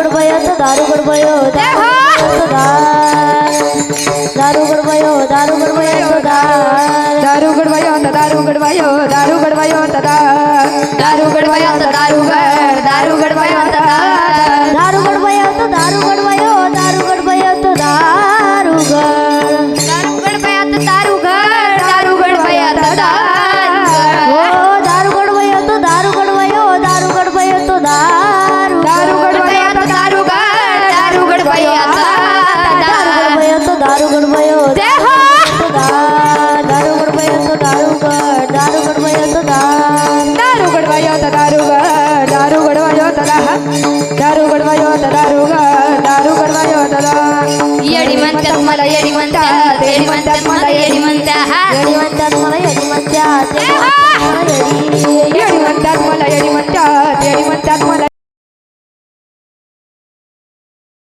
गडबयो तो दारू गडबयो दारू गडबयो दारू गडबयो तो दारू गडवायो दारू गडवायो दारू गडवायो दारू गडवायो दारू गडवायो दारू गडबयो तो दारू गडबयो दारू गडबयो तो दारू गड दारू गडवायो हो दारू गडबयो तो दारू गडबयो दारू गडबयो तो दारू गडवायो दारू गडबयो तो दारू गडबयो दारू गडबयो तो दारू गड दारू गडबयो तो दारू गडवायो दारू गडवायो दारू गडवायो दारू गडवायो येडी म्हणतात मला येडी म्हणतात येडी म्हणतात मला येडी म्हणतात येडी म्हणतात मला